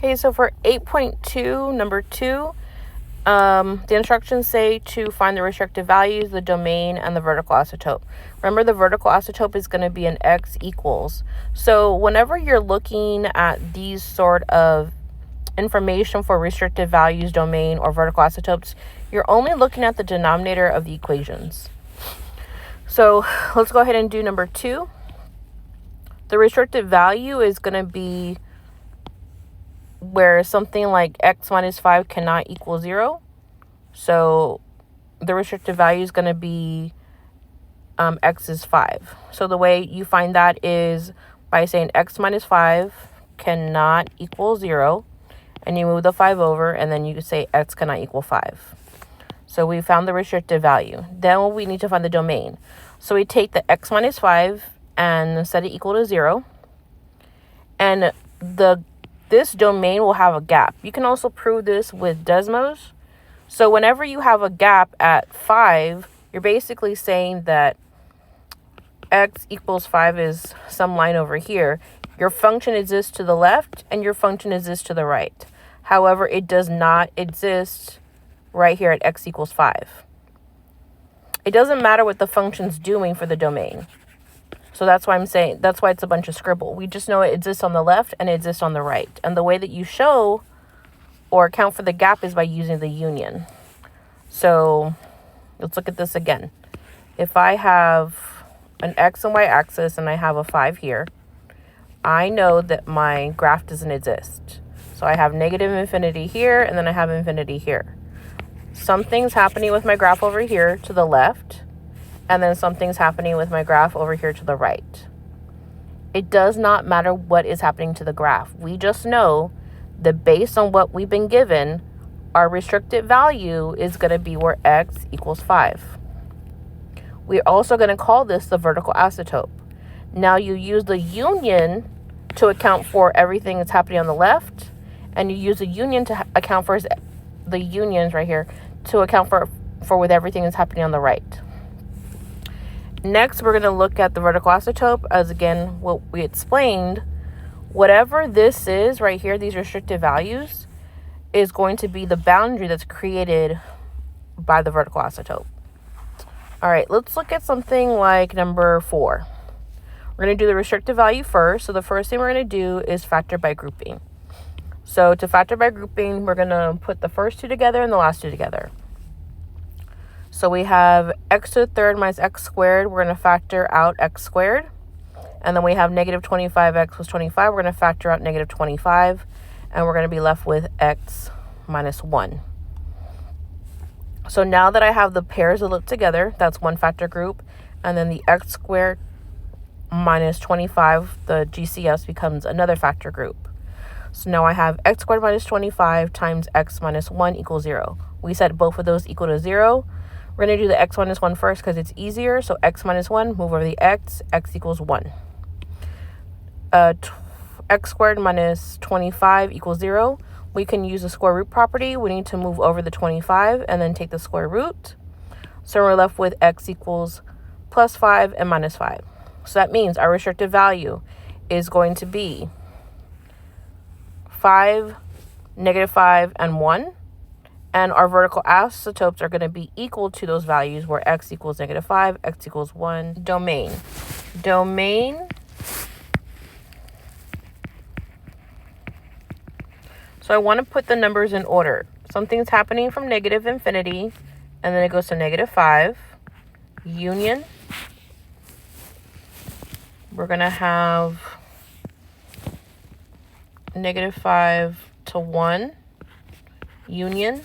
Okay, so for 8.2, number 2, the instructions say to find the restricted values, the domain, and the vertical asymptote. Remember, the vertical asymptote is going to be an x equals. So whenever you're looking at these sort of information for restricted values, domain, or vertical asymptotes, you're only looking at the denominator of the equations. So let's go ahead and do number 2. The restricted value is going to be where something like x minus 5 cannot equal 0. So the restricted value is going to be x is 5. So the way you find that is by saying x minus 5 cannot equal 0. And you move the 5 over, and then you say x cannot equal 5. So we found the restricted value. Then we need to find the domain. So we take the x minus 5 and set it equal to 0. And this domain will have a gap. You can also prove this with Desmos. So whenever you have a gap at 5, you're basically saying that x equals 5 is some line over here. Your function exists to the left and your function exists to the right. However, it does not exist right here at x equals 5. It doesn't matter what the function's doing for the domain. So that's why that's why it's a bunch of scribble. We just know it exists on the left and it exists on the right. And the way that you show or account for the gap is by using the union. So let's look at this again. If I have an x and y axis and I have a 5 here, I know that my graph doesn't exist. So I have negative infinity here, and then I have infinity here. Something's happening with my graph over here to the left, and then something's happening with my graph over here to the right. It does not matter what is happening to the graph. We just know that based on what we've been given, our restricted value is going to be where x equals 5. We're also going to call this the vertical asymptote. Now you use the union to account for everything that's happening on the left, and you use the union to account for the unions right here to account for with everything that's happening on the right. Next, we're going to look at the vertical asymptote as, again, what we explained. Whatever this is right here, these restricted values, is going to be the boundary that's created by the vertical asymptote. All right, let's look at something like number 4. We're going to do the restricted value first. So the first thing we're going to do is factor by grouping. So to factor by grouping, we're going to put the first 2 together and the last 2 together. So we have x to the third minus x squared. We're going to factor out x squared. And then we have negative 25x plus 25. We're going to factor out negative 25. And we're going to be left with x minus 1. So now that I have the pairs that look together, that's one factor group. And then the x squared minus 25, the GCS, becomes another factor group. So now I have x squared minus 25 times x minus 1 equals 0. We set both of those equal to 0. We're going to do the x minus 1 first because it's easier. So x minus 1, move over the x equals 1. X squared minus 25 equals 0. We can use the square root property. We need to move over the 25 and then take the square root. So we're left with x equals plus 5 and minus 5. So that means our restricted value is going to be 5, negative 5, and 1. And our vertical asymptotes are going to be equal to those values where x equals negative 5, x equals 1. Domain. So I want to put the numbers in order. Something's happening from negative infinity, and then it goes to negative 5. Union. We're going to have negative 5 to 1. Union.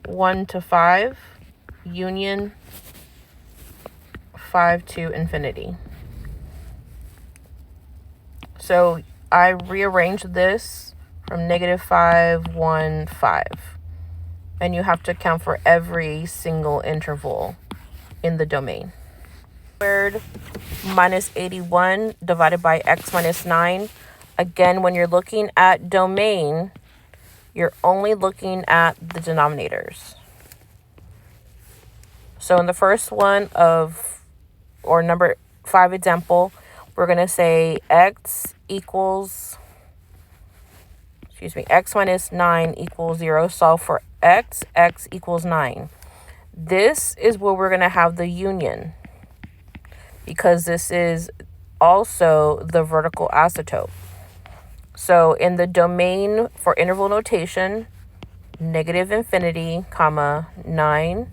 1 to 5. Union. 5 to infinity. So I rearranged this from negative 5, 1, 5. And you have to account for every single interval in the domain. Squared minus 81 divided by x minus 9. Again, when you're looking at domain, you're only looking at the denominators. So in the first one number 5 example, we're going to say x x minus 9 equals 0. Solve for x equals 9. This is where we're going to have the union, because this is also the vertical asymptote. So in the domain for interval notation, negative infinity, comma, 9,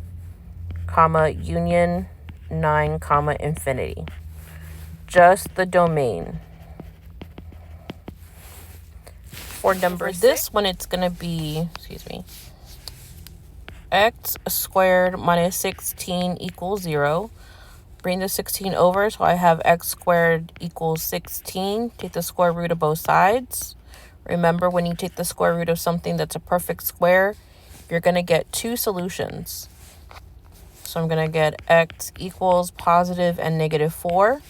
comma, union, 9, comma, infinity. Just the domain. For number this one, it's going to be, x squared minus 16 equals 0. Bring the 16 over, so I have x squared equals 16. Take the square root of both sides. Remember, when you take the square root of something that's a perfect square, you're going to get two solutions. So I'm going to get x equals positive and negative 4.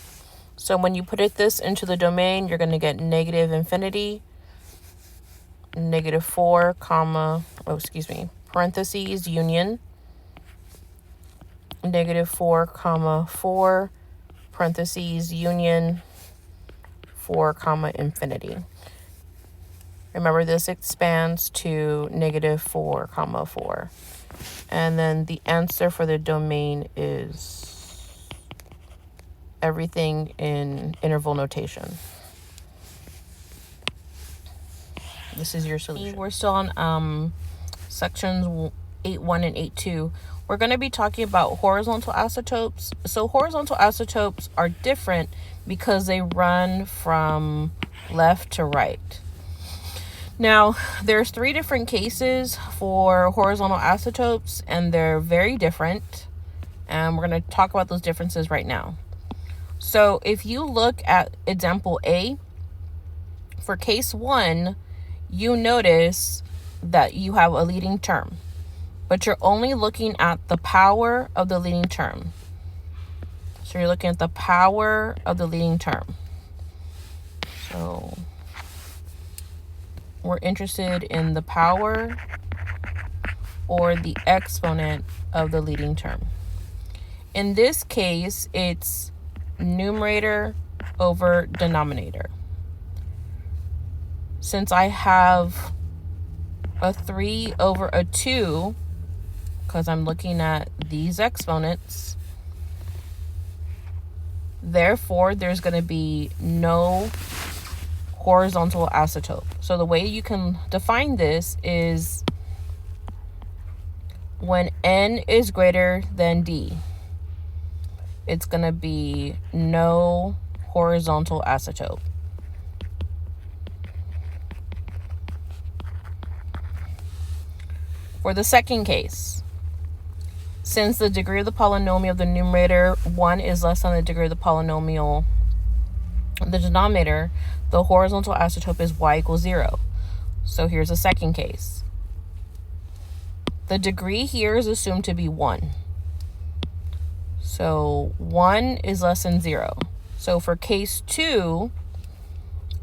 So when you put this into the domain, you're going to get negative infinity, negative 4, comma, parentheses, union, negative 4, comma, 4, parentheses, union, 4, comma, infinity. Remember, this expands to negative 4, comma, 4. And then the answer for the domain is everything in interval notation. This is your solution. We're still on sections 8.1 and 8.2. We're going to be talking about horizontal asymptotes. So horizontal asymptotes are different because they run from left to right. Now, there's 3 different cases for horizontal asymptotes, and they're very different. And we're going to talk about those differences right now. So if you look at example A, for case 1, you notice that you have a leading term, but you're only looking at the power of the leading term. So you're looking at the power of the leading term. So we're interested in the power or the exponent of the leading term. In this case, it's numerator over denominator. Since I have a 3 over a 2, because I'm looking at these exponents, therefore there's going to be no horizontal asymptote. So the way you can define this is when n is greater than d, it's going to be no horizontal asymptote. For the second case, since the degree of the polynomial of the numerator 1 is less than the degree of the polynomial of the denominator, the horizontal asymptote is y equals 0. So here's the second case. The degree here is assumed to be 1. So 1 is less than 0. So for case 2,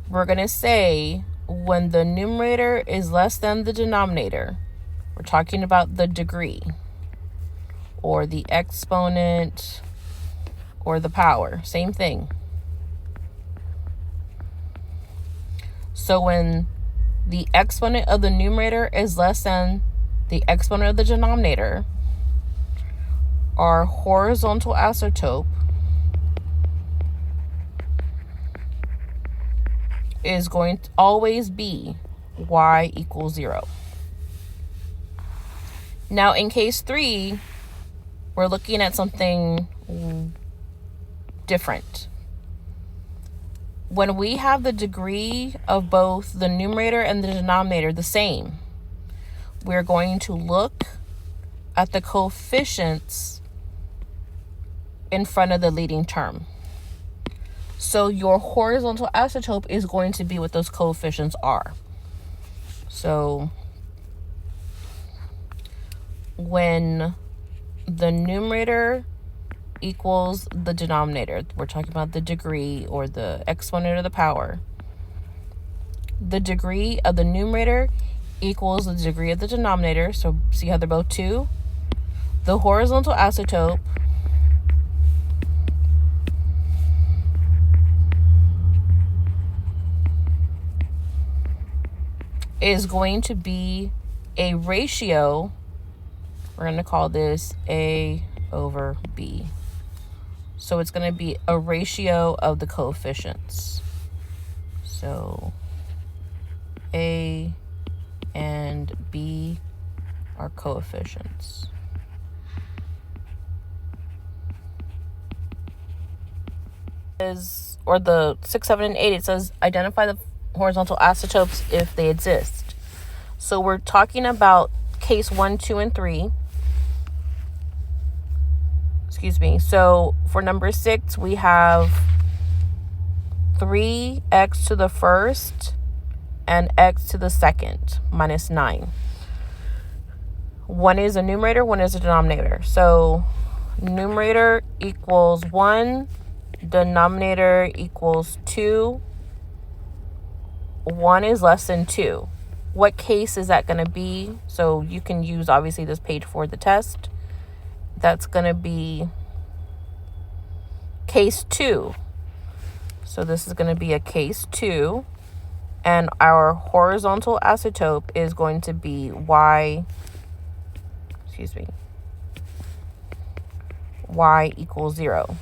we're going to say when the numerator is less than the denominator, we're talking about the degree or the exponent or the power, same thing. So when the exponent of the numerator is less than the exponent of the denominator, our horizontal asymptote is going to always be y equals 0. Now in case 3, we're looking at something different. When we have the degree of both the numerator and the denominator the same, we're going to look at the coefficients in front of the leading term. So your horizontal asymptote is going to be what those coefficients are. So when the numerator equals the denominator, we're talking about the degree or the exponent of the power, the degree of the numerator equals the degree of the denominator. So see how they're both 2? The horizontal asymptote is going to be a ratio. We're going to call this A over B. So it's going to be a ratio of the coefficients. So A and B are coefficients. Or the 6, 7, and 8, it says identify the horizontal isotopes if they exist. So we're talking about case 1, 2, and 3. Excuse me. So for number 6, we have 3x to the first and x to the second minus 9. One is a numerator, one is a denominator. So numerator equals 1, denominator equals 2. 1 is less than 2. What case is that going to be? So you can use, obviously, this page for the test. That's going to be case 2. So this is going to be a case 2. And our horizontal isotope is going to be y equals 0.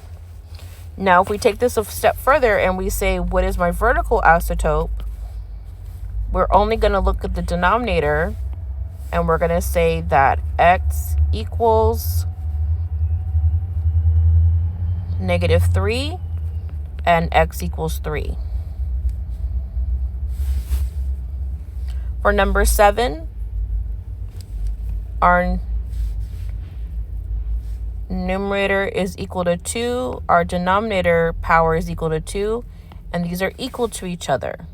Now, if we take this a step further and we say, what is my vertical isotope? We're only going to look at the denominator, and we're going to say that x equals -3 and x equals 3. For number 7, our numerator is equal to 2, our denominator power is equal to 2, and these are equal to each other.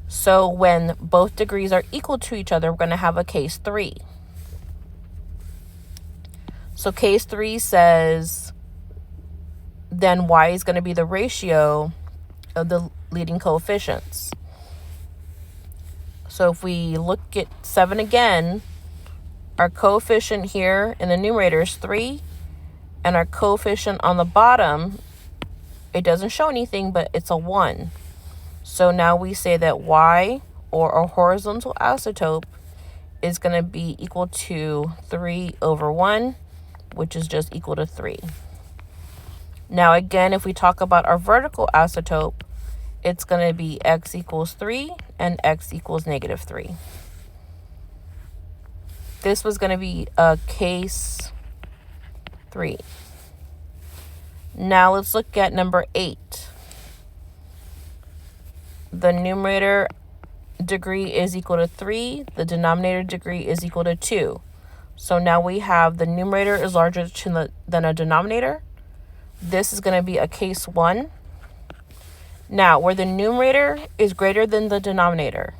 So when both degrees are equal to each other, we're going to have a case 3. So case 3 says then y is going to be the ratio of the leading coefficients. So if we look at 7 again, our coefficient here in the numerator is 3, and our coefficient on the bottom, it doesn't show anything, but it's a 1. So now we say that y, or our horizontal isotope, is going to be equal to 3 over 1, which is just equal to 3. Now again, if we talk about our vertical isotope, it's going to be x equals 3 and x equals -3. This was going to be a case 3. Now let's look at number 8. The numerator degree is equal to 3. The denominator degree is equal to 2. So now we have the numerator is larger than a denominator. This is going to be a case 1. Now, where the numerator is greater than the denominator,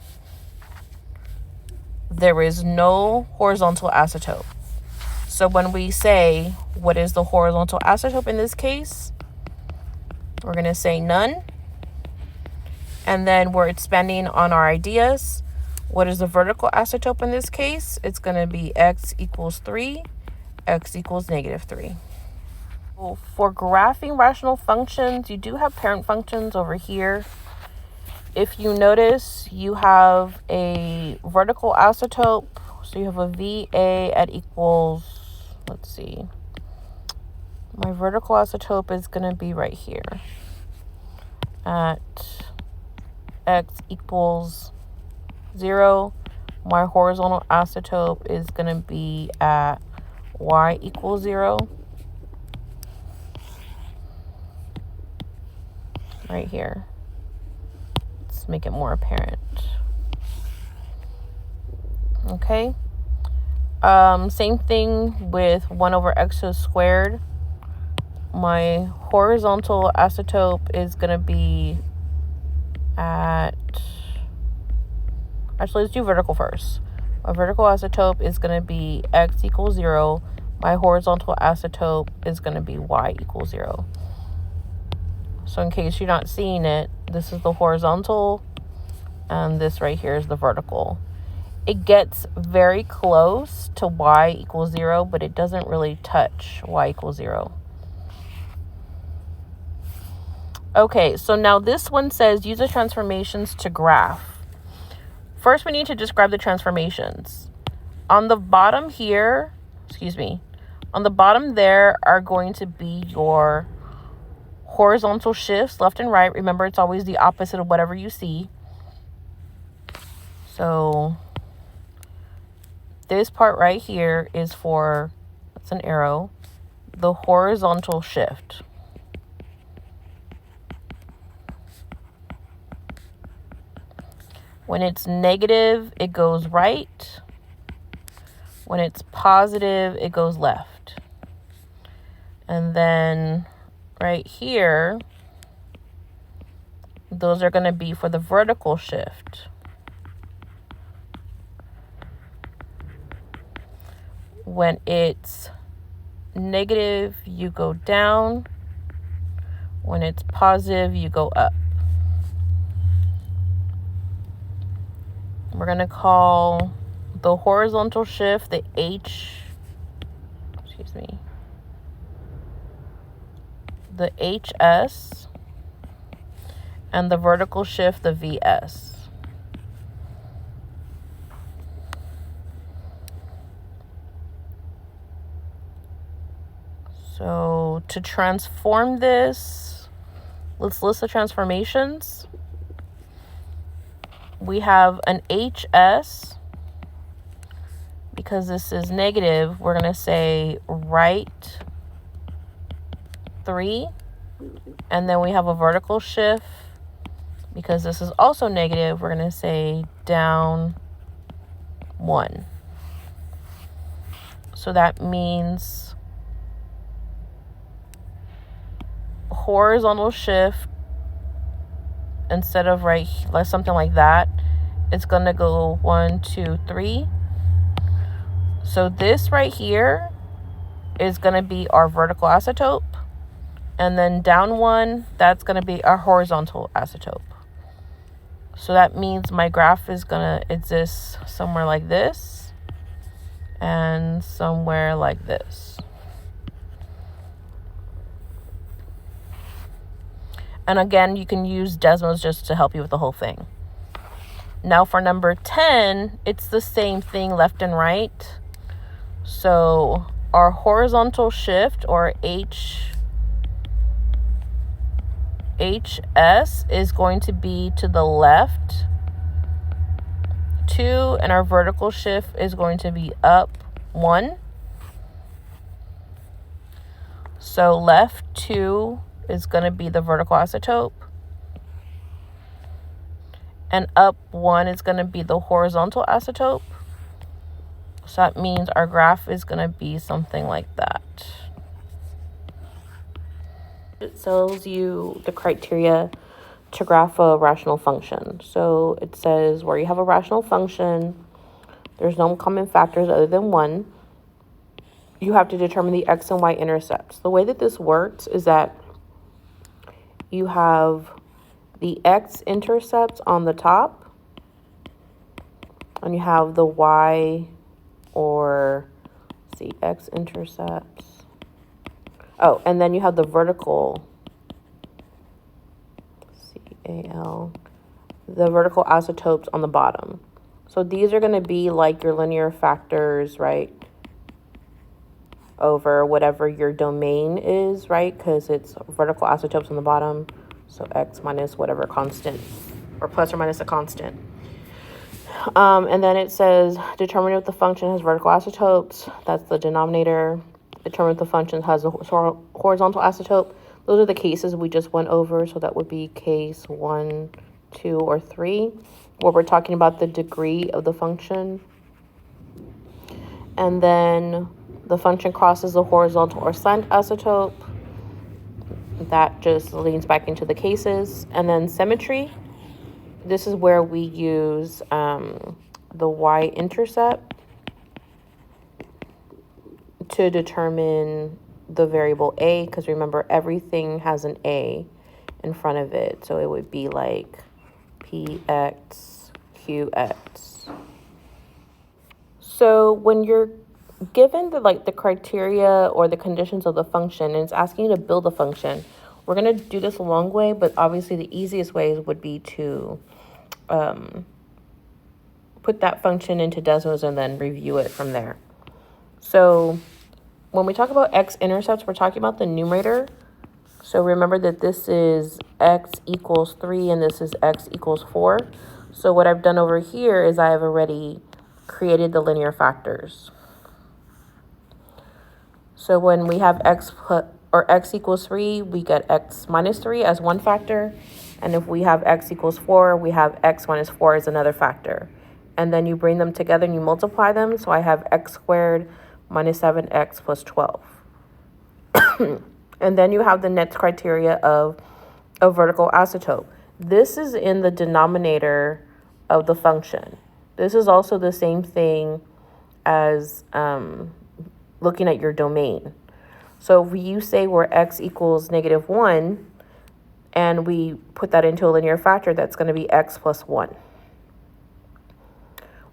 there is no horizontal isotope. So when we say, what is the horizontal isotope in this case? We're going to say none. And then we're expanding on our ideas. What is the vertical isotope in this case? It's going to be x equals 3, x equals -3. For graphing rational functions, you do have parent functions over here. If you notice, you have a vertical isotope. So you have a VA at equals, let's see. My vertical isotope is going to be right here at x equals 0. My horizontal isotope is going to be at y equals 0. Right here. Let's make it more apparent. Okay. Same thing with 1 over x squared. My horizontal isotope is going to be at... Actually, let's do vertical first. My vertical isotope is going to be x equals 0. My horizontal isotope is going to be y equals 0. So in case you're not seeing it, this is the horizontal, and this right here is the vertical. It gets very close to y equals 0, but it doesn't really touch y equals 0. Okay, so now this one says use the transformations to graph. First, we need to describe the transformations. On the bottom here, on the bottom there are going to be your horizontal shifts left and right. Remember, it's always the opposite of whatever you see. So this part right here is for, that's an arrow, the horizontal shift. When it's negative, it goes right. When it's positive, it goes left. And then right here, those are going to be for the vertical shift. When it's negative, you go down. When it's positive, you go up. We're going to call the horizontal shift the the HS, and the vertical shift the VS. So to transform this, let's list the transformations. We have an HS. Because this is negative, we're going to say right 3. And then we have a vertical shift. Because this is also negative, we're going to say down 1. So that means horizontal shift, instead of right, something like that, it's going to go 1, 2, 3. So this right here is going to be our vertical asymptote. And then down 1, that's going to be our horizontal asymptote. So that means my graph is going to exist somewhere like this and somewhere like this. And again, you can use Desmos just to help you with the whole thing. Now for number 10, it's the same thing left and right. So our horizontal shift, or HS, is going to be to the left 2, and our vertical shift is going to be up 1. So left 2 is going to be the vertical asymptote, and up 1 is going to be the horizontal asymptote. So that means our graph is going to be something like that. It tells you the criteria to graph a rational function. So it says where you have a rational function, there's no common factors other than 1. You have to determine the x and y intercepts. The way that this works is that you have the x-intercepts on the top, and you have the y, or x-intercepts. Oh, and then you have the vertical, the vertical asymptotes on the bottom. So these are going to be like your linear factors, right, over whatever your domain is, right, because it's vertical asymptotes on the bottom. So x minus whatever constant, or plus or minus a constant. And then it says determine if the function has vertical asymptotes. That's the denominator. Determine if the function has a horizontal asymptote. Those are the cases we just went over. So that would be case 1, 2, or 3, where we're talking about the degree of the function. And then the function crosses the horizontal or slant asymptote. That just leans back into the cases. And then symmetry. This is where we use the y-intercept to determine the variable a, because remember, everything has an a in front of it. So it would be like px, qx. So when you're given the criteria or the conditions of the function, and it's asking you to build a function, we're going to do this a long way, but obviously the easiest way would be to put that function into Desmos and then review it from there. So when we talk about x-intercepts, we're talking about the numerator. So remember that this is x equals 3 and this is x equals 4. So what I've done over here is I have already created the linear factors. So when we have x equals 3, we get x minus 3 as one factor. And if we have x equals 4, we have x minus 4 as another factor. And then you bring them together and you multiply them. So I have x squared minus 7x plus 12. And then you have the next criteria of a vertical asymptote. This is in the denominator of the function. This is also the same thing as looking at your domain. So if you say where x equals -1, and we put that into a linear factor, that's going to be x plus 1.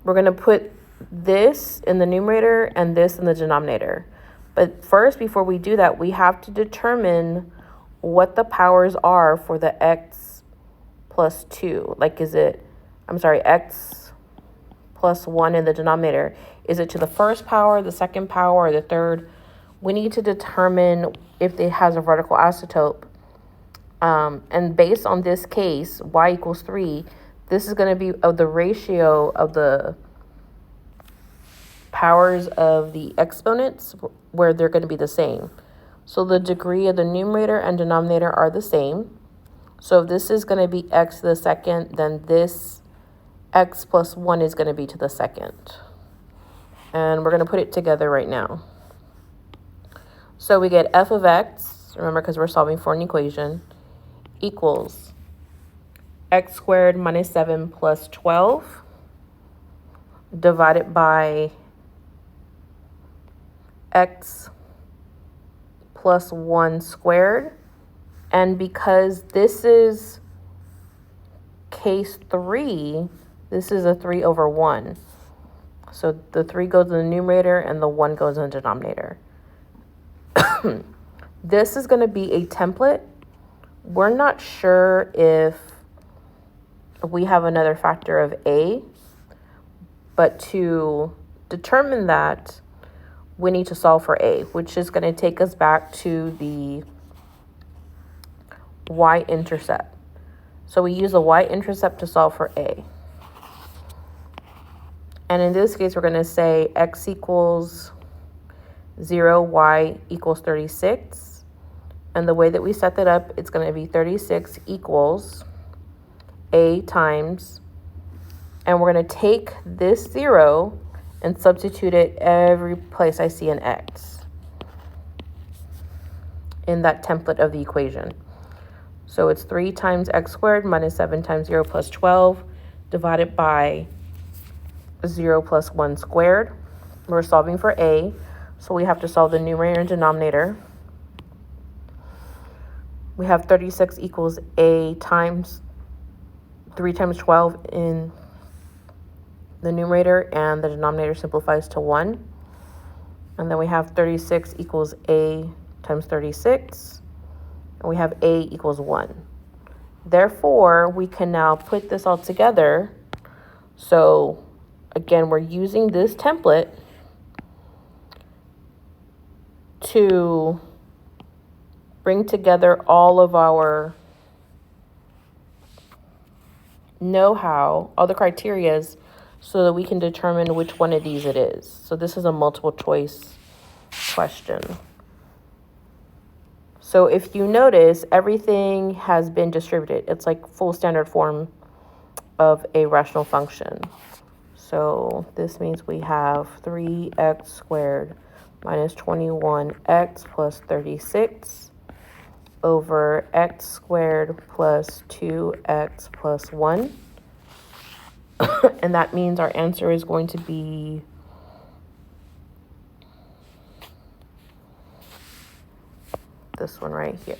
We're going to put this in the numerator and this in the denominator. But first, before we do that, we have to determine what the powers are for the x plus 2. Like, x plus 1 in the denominator. Is it to the first power, the second power, or the third? We need to determine if it has a vertical asymptote. And based on this case, y equals 3, this is going to be of the ratio of the powers of the exponents where they're going to be the same. So the degree of the numerator and denominator are the same. So if this is going to be x to the second, then this x plus 1 is going to be to the second. And we're going to put it together right now. So we get f of x, remember because we're solving for an equation, equals x squared minus 7 plus 12 divided by x plus 1 squared. And because this is case 3, this is a 3 over 1. So the 3 goes in the numerator and the 1 goes in the denominator. This is going to be a template. We're not sure if we have another factor of a, but to determine that, we need to solve for a, which is going to take us back to the y-intercept. So we use the y-intercept to solve for a. And in this case, we're going to say x equals 0, y equals 36. And the way that we set that up, it's going to be 36 equals a times, and we're going to take this 0 and substitute it every place I see an x in that template of the equation. So it's 3 times x squared minus 7 times 0 plus 12 divided by 0 plus 1 squared. We're solving for a, so we have to solve the numerator and denominator. We have 36 equals a times 3 times 12 in the numerator, and the denominator simplifies to 1. And then we have 36 equals a times 36, and we have a equals 1. Therefore, we can now put this all together. So again, we're using this template to bring together all of our know-how, all the criterias, so that we can determine which one of these it is. So this is a multiple choice question. So if you notice, everything has been distributed. It's like full standard form of a rational function. So this means we have 3x squared minus 21x plus 36 over x squared plus 2x plus 1. And that means our answer is going to be this one right here.